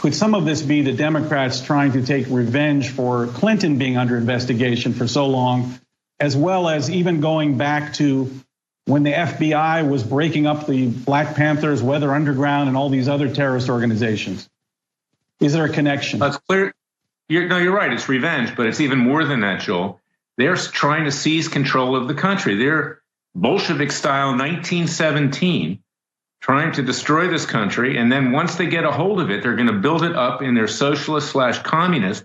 Could some of this be the Democrats trying to take revenge for Clinton being under investigation for so long, as well as even going back to when the FBI was breaking up the Black Panthers, Weather Underground, and all these other terrorist organizations? Is there a connection? That's clear. You're right. It's revenge, but it's even more than that, Joel. They're trying to seize control of the country. They're Bolshevik style 1917, trying to destroy this country. And then once they get a hold of it, they're going to build it up in their socialist/communist,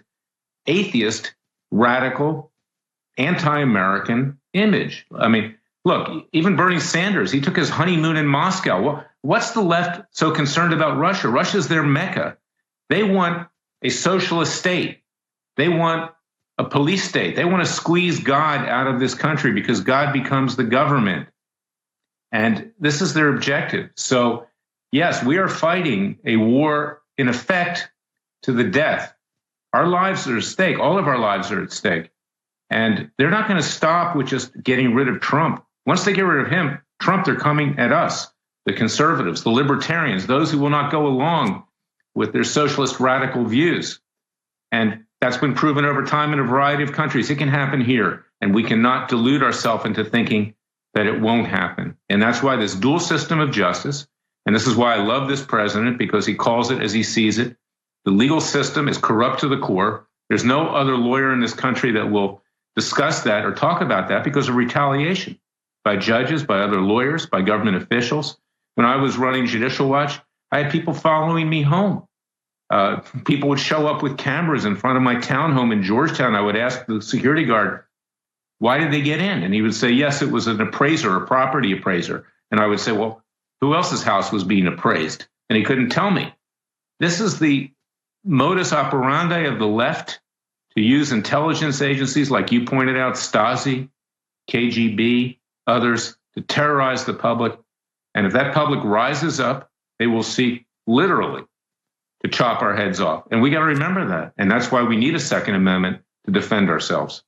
atheist, radical, anti-American image. I mean, look, even Bernie Sanders, he took his honeymoon in Moscow. Well, what's the left so concerned about Russia? Russia's their Mecca. They want a socialist state. They want a police state. They want to squeeze God out of this country because God becomes the government. And this is their objective. So, yes, we are fighting a war, in effect, to the death. Our lives are at stake. All of our lives are at stake. And they're not going to stop with just getting rid of Trump. Once they get rid of him, Trump, they're coming at us, the conservatives, the libertarians, those who will not go along with their socialist radical views. And that's been proven over time in a variety of countries. It can happen here, and we cannot delude ourselves into thinking that it won't happen. And that's why this dual system of justice, and this is why I love this president, because he calls it as he sees it. The legal system is corrupt to the core. There's no other lawyer in this country that will discuss that or talk about that because of retaliation by judges, by other lawyers, by government officials. When I was running Judicial Watch, I had people following me home. People would show up with cameras in front of my townhome in Georgetown. I would ask the security guard, why did they get in? And he would say, yes, it was an appraiser, a property appraiser. And I would say, well, who else's house was being appraised? And he couldn't tell me. This is the modus operandi of the left to use intelligence agencies, like you pointed out, Stasi, KGB, others, to terrorize the public. And if that public rises up, they will seek literally to chop our heads off. And we got to remember that. And that's why we need a Second Amendment to defend ourselves.